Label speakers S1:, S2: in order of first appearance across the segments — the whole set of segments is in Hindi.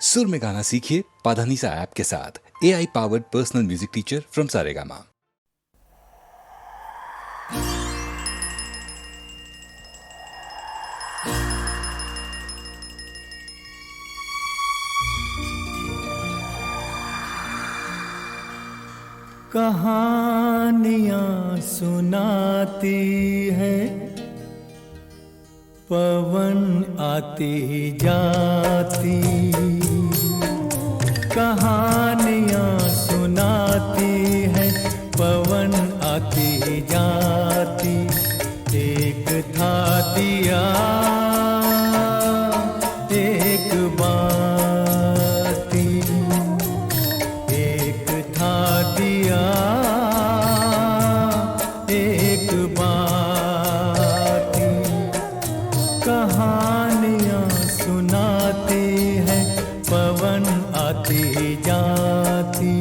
S1: सुर में गाना सीखिए पाधानीसा ऐप के साथ। AI powered personal music teacher from Saregama.
S2: कहानियाँ सुनाती है, पवन आती जाती। कहानियाँ सुनाती है, पवन आती जाती। एक था दिया एक बाती, एक था दिया एक बाती। कहानियाँ सुनाती है, पवन आती जाती।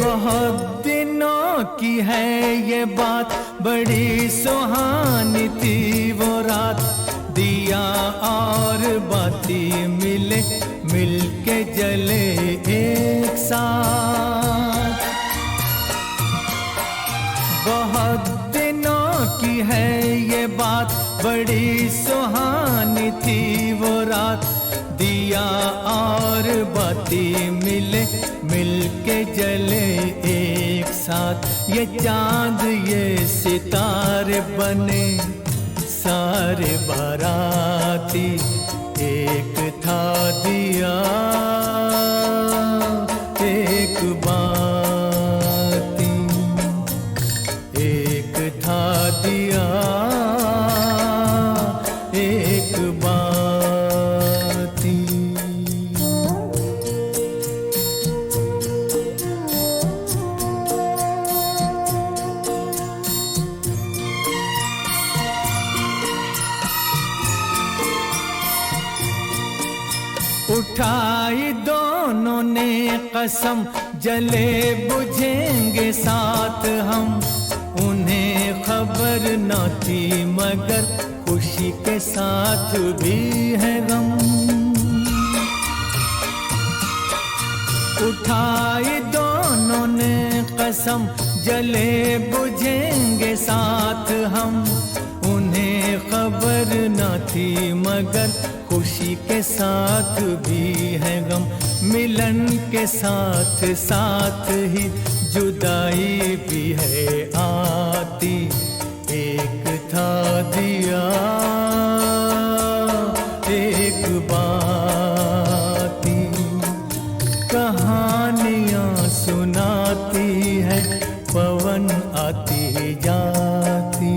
S2: बहुत दिनों की है ये बात, बड़ी सुहानी थी वो रात। दिया और बाती मिले, मिलके जले एक साथ। बहुत दिनों की है ये बात, बड़ी सुहानी थी वो रात। दिया और बाती मिले, मिलके जले एक साथ। ये चांद ये सितारे बने सारे बाराती। एक था दिया एक बाती, एक था दिया एक बाती। उठाई दोनों ने कसम, जले बुझेंगे साथ हम। उन्हें खबर न थी मगर खुशी के साथ भी है गम। उठाई दोनों ने कसम, जले बुझेंगे साथ हम। उन्हें खबर न थी मगर खुशी के साथ भी है गम। मिलन के साथ साथ ही जुदाई भी है आती। एक था दिया एक बाती। कहानियाँ सुनाती है, पवन आती जाती।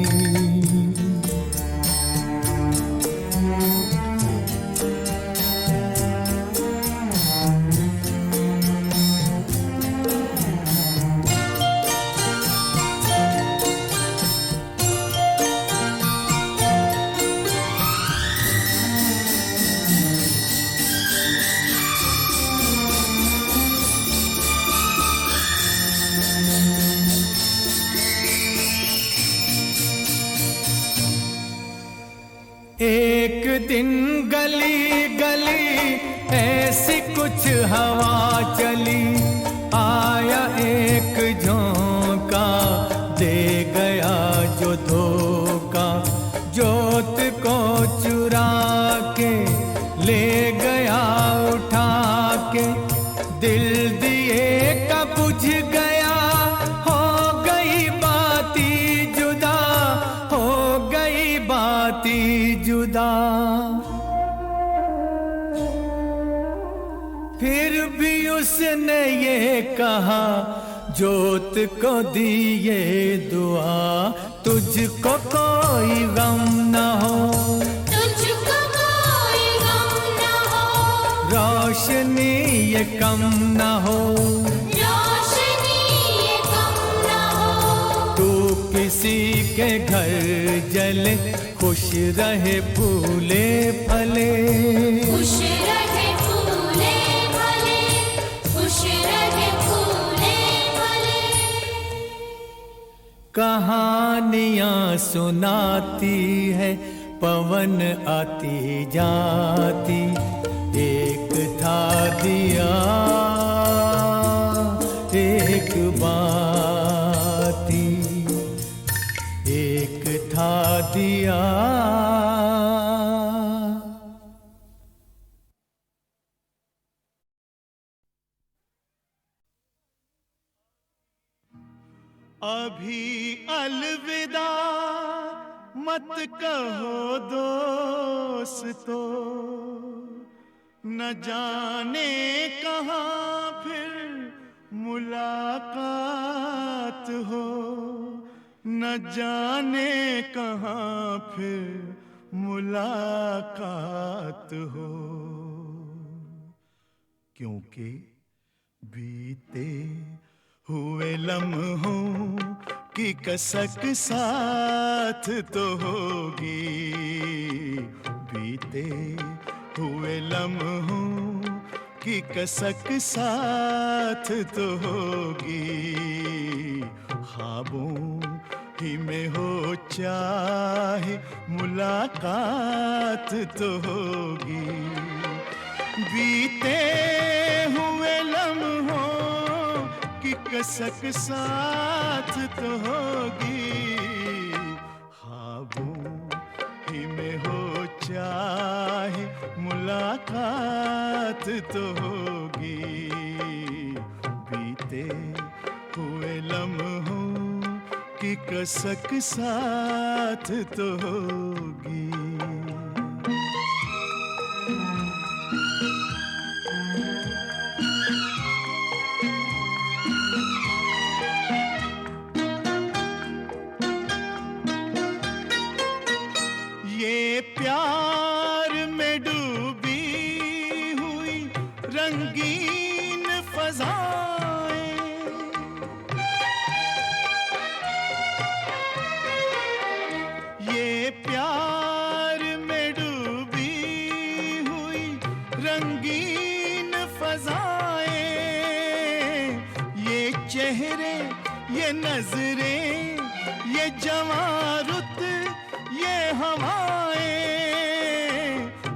S2: एक दिन गली गली ऐसी कुछ हवा चली। आया एक झोंका, दे गया जो धोखा। जोत को चुरा के ले गया उठा के। दिल दिए का बुझ गया, हो गई बाती जुदा, हो गई बाती जुदा। फिर भी उसने ये कहा, जोत को दिए दुआ। तुझको कोई गम न हो,
S3: तुझको कोई गम न हो।
S2: रोशनी ये कम न हो,
S3: रोशनी ये कम न हो।
S2: तू किसी के घर जले, खुश रहे फूले फले।
S3: खुश रहे फूले फले, खुश रहे फूले फले।
S2: कहानियाँ सुनाती है पवन आती जाती। एक था दिया एक बाती, एक था दिया। अभी अलविदा मत कहो दोस्तों, न जाने कहाँ फिर मुलाकात हो, न जाने कहाँ फिर मुलाकात हो। क्योंकि बीते हुए लम्हों की कसक साथ तो होगी, बीते हुए लम्हों की कसक साथ तो होगी। ख्वाबों ही में हो चाहे मुलाकात तो होगी, बीते हुए लम्हों की कसक साथ तो होगी। ख्वाबों ही में हो चाहे मुलाकात तो होगी, बीते हुए लम्हों की कसक साथ तो होगी। प्यार में डूबी हुई रंगीन फज़ाएं, ये प्यार में डूबी हुई रंगीन फज़ाएं, ये चेहरे ये नजरें ये जवां रुत ये हवाएं,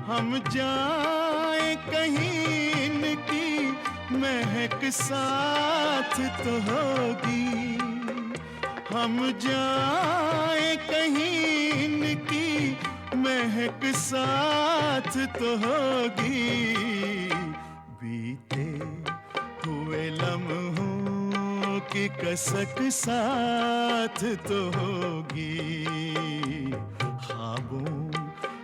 S2: हम जाएं कहीं इनकी महक साथ तो होगी, हम जाएं कहीं इनकी महक साथ तो होगी, बीते हुए लम्हों की कसक साथ तो होगी। ख्वाबों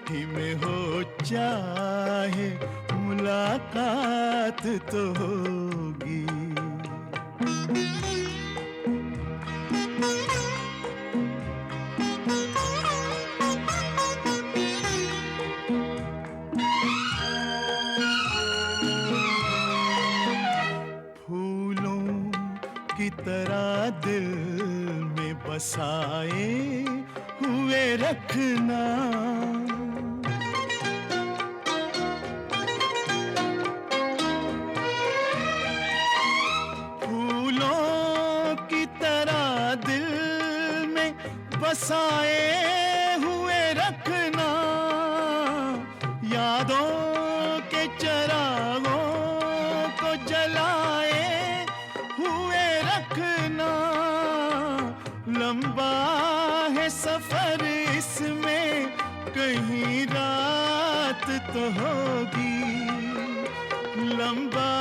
S2: ही में हो चाहे मुलाकात तो होगी। फूलों की तरह दिल में बसाए हुए रखना, फूलों की तरह दिल में बसाए हुए रखना, यादों के चरागों को जलाए हुए रखना। लंबा है सफर इसमें कहीं रात तो होगी, लंबा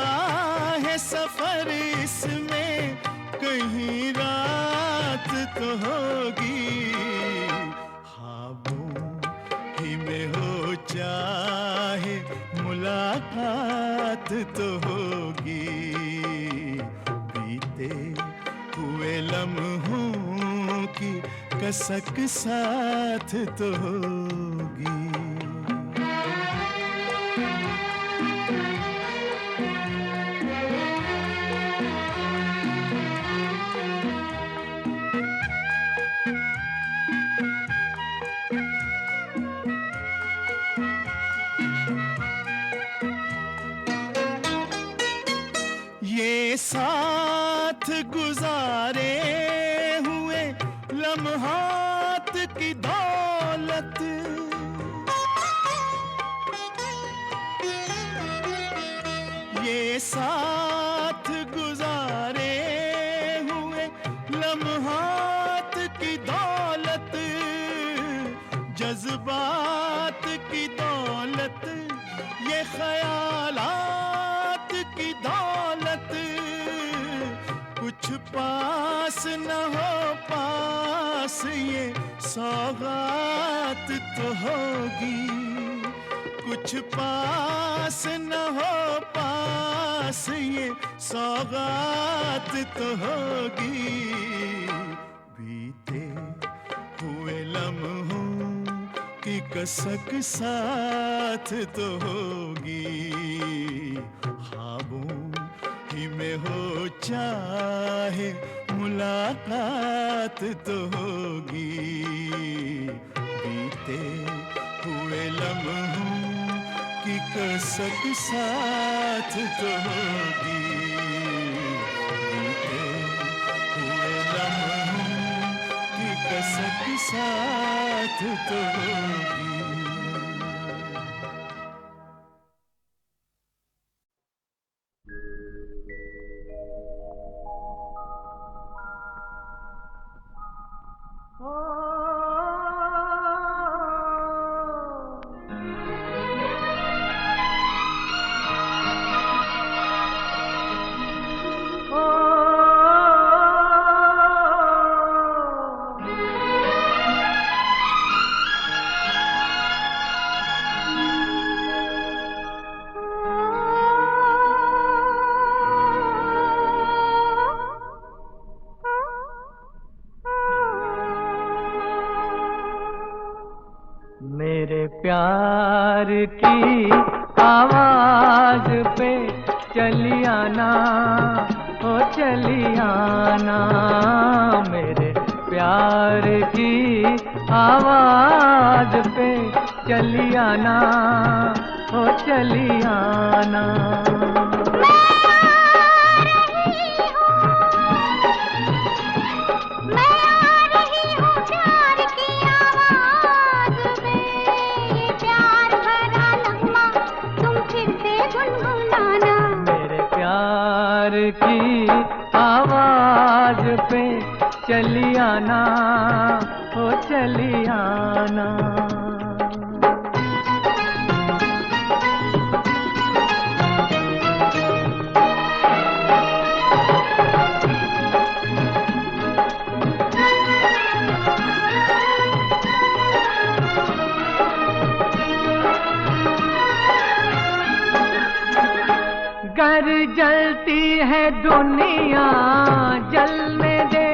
S2: है सफर इसमें कहीं रात तो होगी। ख्वाबों ही में हो चाहे मुलाकात तो होगी, बीते हुए लम्हों की कसक साथ तो होगी। ये साथ गुजारे हुए की दौलत, ये साथ गुजारे हुए लम्हात की दौलत, जज्बात की दौलत, ये ख्यालात की दौलत, कुछ पास न हो पास ये सौगात तो होगी, कुछ पास न हो पास ये सौगात तो होगी, बीते हुए लम्हों की कसक साथ तो होगी, ख्वाबों ही में हो चाहे मुलाकात तो होगी, बीते हुए लम्हों की कसक साथ तो होगी, बीते हुए लम्हों की कसक साथ तो होगी।
S4: मेरे प्यार की आवाज पे चली आना, ओ चली आना, मेरे प्यार की आवाज पे चली आना, ओ चली आना। की आवाज पे चली आना, ओ चली आना। गर जलती है दुनिया जलने दे,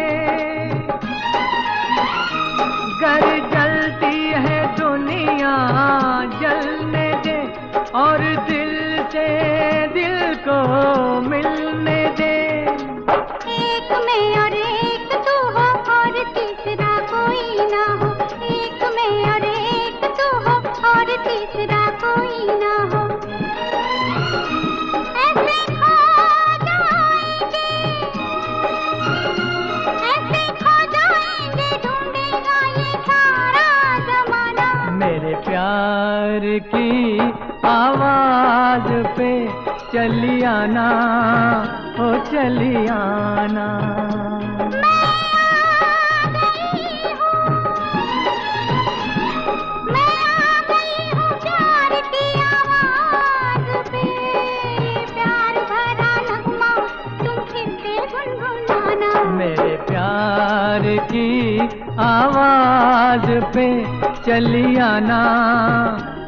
S4: गर जलती है दुनिया जलने दे, और दिल से दिल को मिलने दे।
S3: एक मैं और एक तू हो और तीसरा कोई ना हो, एक मैं और एक तू हो और तीसरा कोई ना हो।
S4: प्यार की आवाज पे चली आना, ओ चली आना।
S3: मैं आ गई हूँ प्यार की आवाज पे, प्यार भरा नगमा तुम फिर से गुनगुनाना।
S4: मेरे प्यार की आवाज पे चली आना,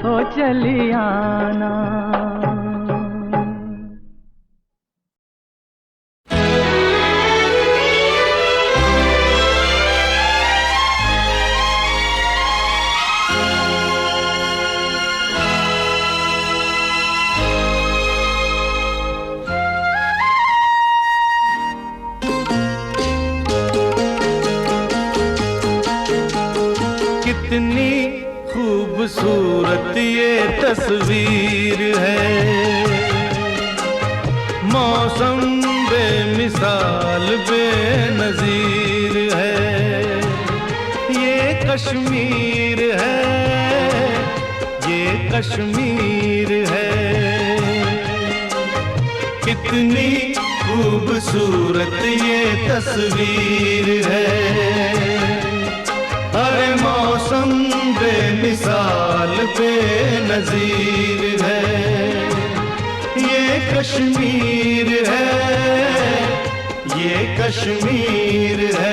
S4: ओ चली आना।
S2: कितनी खूबसूरत ये तस्वीर है, मौसम बेमिसाल बेनजीर है, ये कश्मीर है, ये कश्मीर है। कितनी खूबसूरत ये तस्वीर है, अरे मौसम बेमिसाल बेनज़ीर है। ये कश्मीर है, ये कश्मीर है।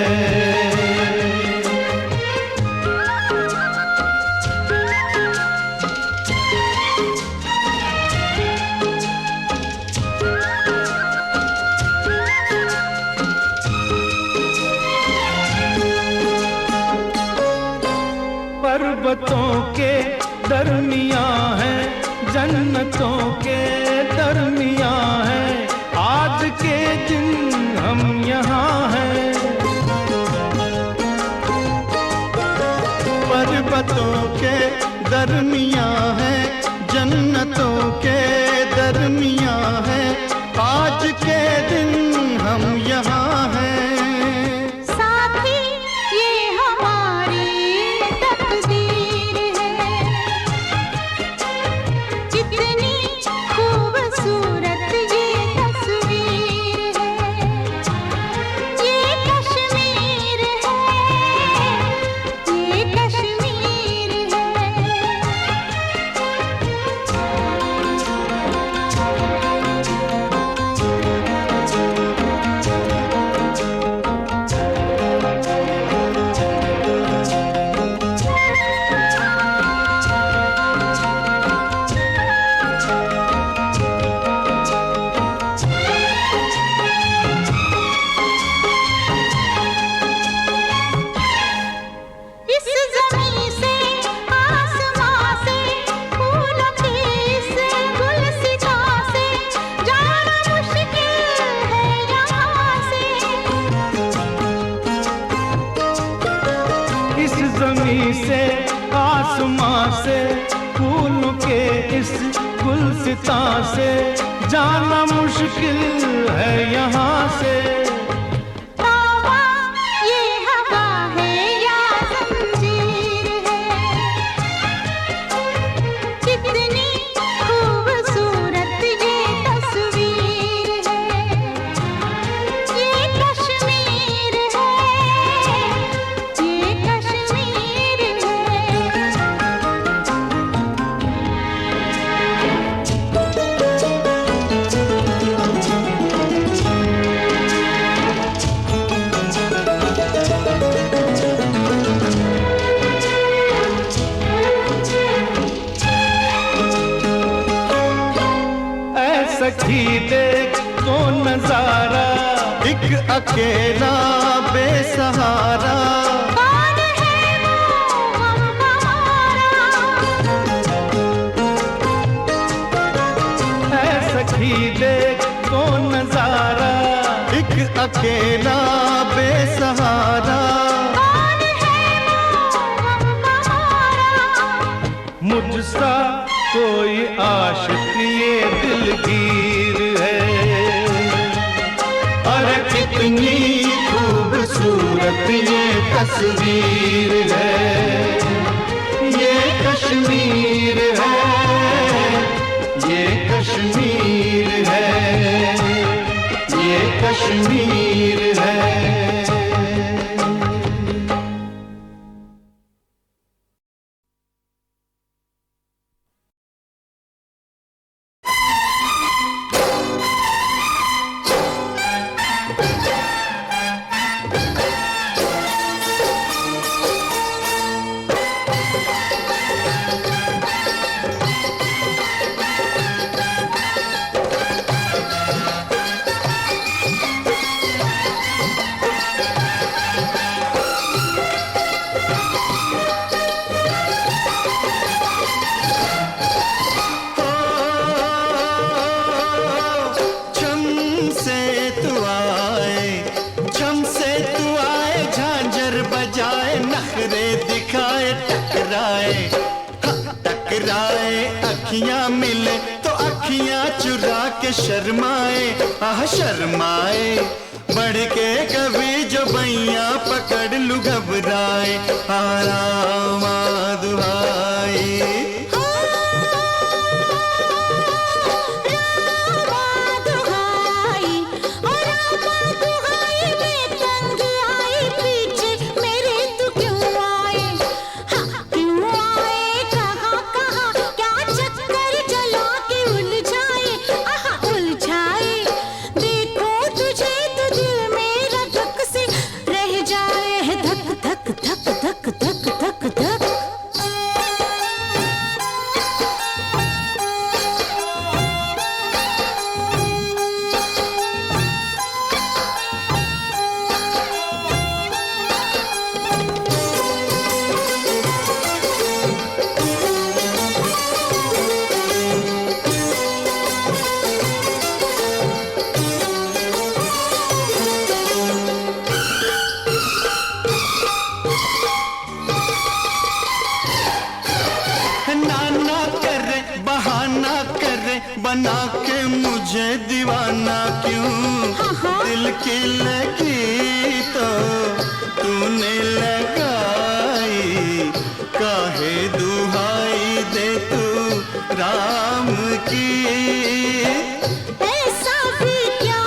S2: पर्वतों के दरमियां है, जन्नतों के दरमियां है, आज के दिन हम यहाँ हैं।
S5: पर्वतों के दरमियां है, जन्नतों के दरमियां है, आज के दिन हम यहाँ हैं।
S2: ज़मीं से आसमां से फूलों के इस गुलसितां से जाना मुश्किल है यहाँ से।
S3: ये हवा है या ज़ंजीर है, कितनी खूबसूरत ये तस्वीर है। ये कश्मीर है, ये कश्मीर है।
S2: सखी देख तो नजारा,
S5: एक अकेला बेसहारा,
S3: कौन है वो हमारा?
S2: है सखी देख तो नजारा,
S5: एक अकेला बेसहारा,
S3: कौन है वो हमारा?
S2: मुझसा कोई आशिक ये दिलगीर है,
S5: अरे कितनी खूबसूरत ये तस्वीर है। ये कश्मीर है, ये कश्मीर है, ये कश्मीर है। अखियां मिले तो अखियां चुरा के शर्माए, आह शर्माए, बढ़ के कभी जो बैया पकड़ लू घबराए आरामा दुहाई बना के मुझे दीवाना क्यों दिल की लगी तो तूने लगाई काहे दुहाई दे तू राम की
S3: ऐसा भी क्या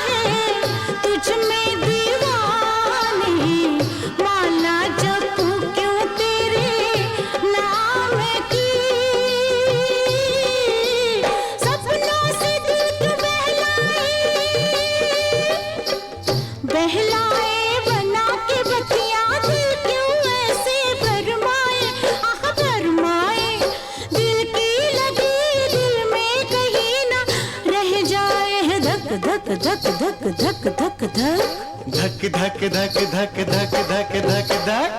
S3: है तुझ में दीवानी माला जपू क्यों तेरे नाम की बहलाए बना के बतिया दिल क्यों ऐसे फरमाए फरमाए दिल की लगी दिल में कहीं ना रह जाए धक धक धक धक धक धक धक
S5: धक धक धक धक धक धक धक धक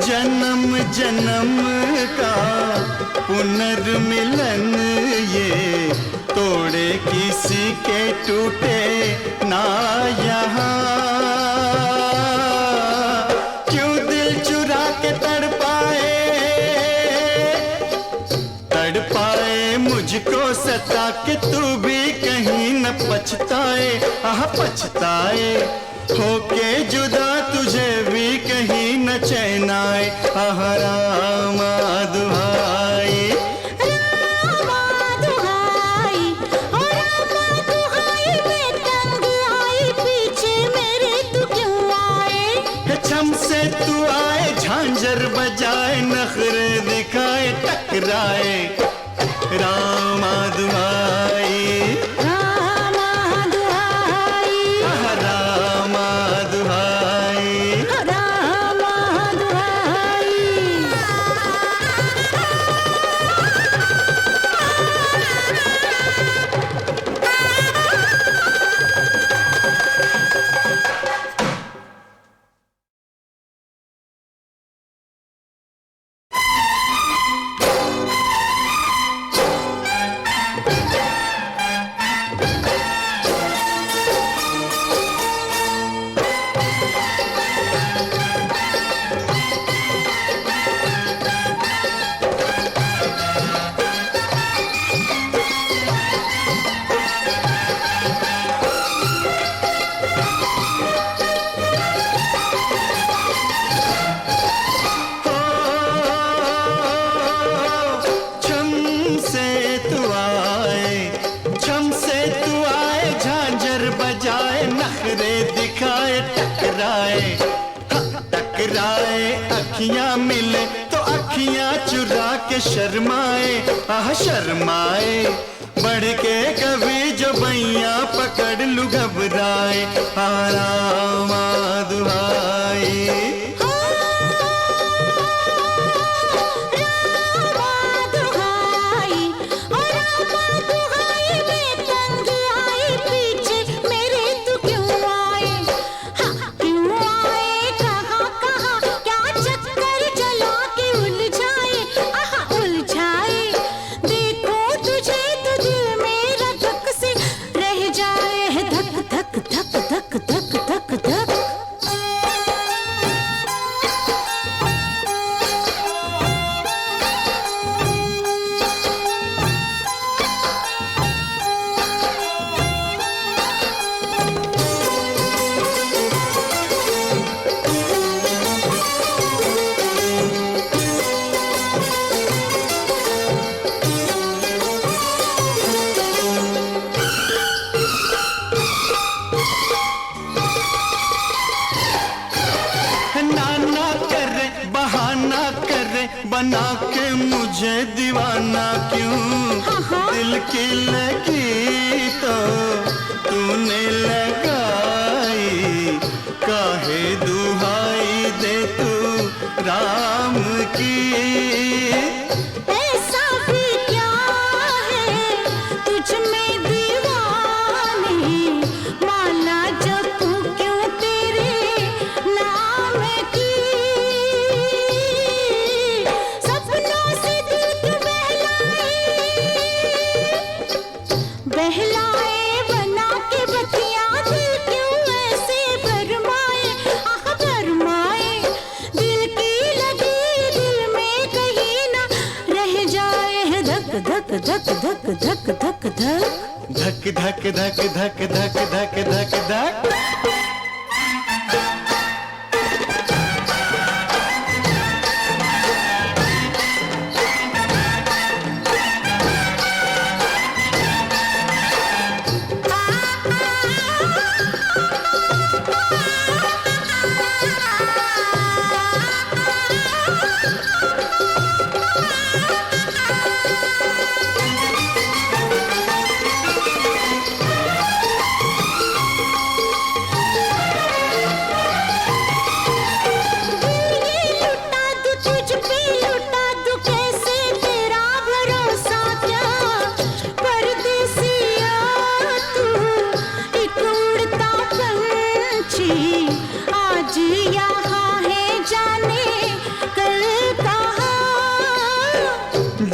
S5: जन्म जन्म का पुनर्मिलन ये तोड़े किसी के टूटे ना यहाँ क्यों दिल चुरा के तड़पाए मुझको सता के तू भी कहीं न पछताए पछताए होके जुदा तुझे भी कहीं न चैन आए रामा दुहाई
S3: रामा दुहाई मैं तंग आई पीछे मेरे तू क्यों आए
S5: छम से तू आए झांझर बजाए नखरे दिखाए टकराए रामा दुहाई
S3: रामा दुहाई
S5: रामा दुहाई
S3: रामा दुहाई
S5: अखियां मिले तो अखियां चुरा के शर्माए आह शर्माए, बढ़ के कभी जो बैया पकड़ लू घबराए, रामा दुहाई। बना के मुझे दीवाना क्यों, दिल की लगी तो तूने लगाई, काहे दुहाई दे तू राम की।
S3: ऐसा भी क्या है तुझ में दीवानी, माला जपू क्यों तेरे नाम की। बहलाए बना के बतिया, दिल क्यों ऐसे भरमाए, आह भरमाए। दिल की लगी दिल में कहीं ना रह जाए, धक धक धक धक धक धक धक
S5: धक धक धक धक धक धक धक धक।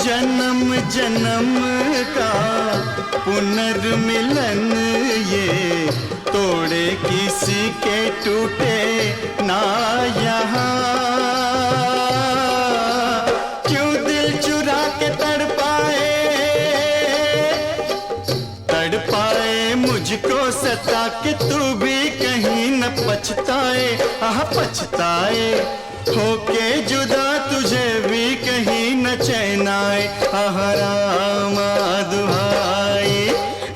S5: जन्म जन्म का पुनर्मिलन ये तोड़े किसी के टूटे ना यहाँ। क्यों दिल चुरा के तड़पाए मुझको सता के तू भी कहीं न पछताए, आह पछताए। होके जुदा तुझे भी कहीं न चैन आए, आह रामा दुहाई।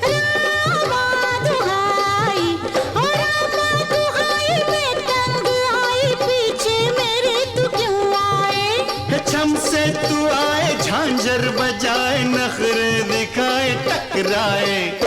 S3: रामा दुहाई, ओ रामा दुहाई, मैं तंग आई, पीछे मेरे तू क्यों आए।
S5: छम से तू आए, झांझर बजाए, नखरे दिखाए, टकराए।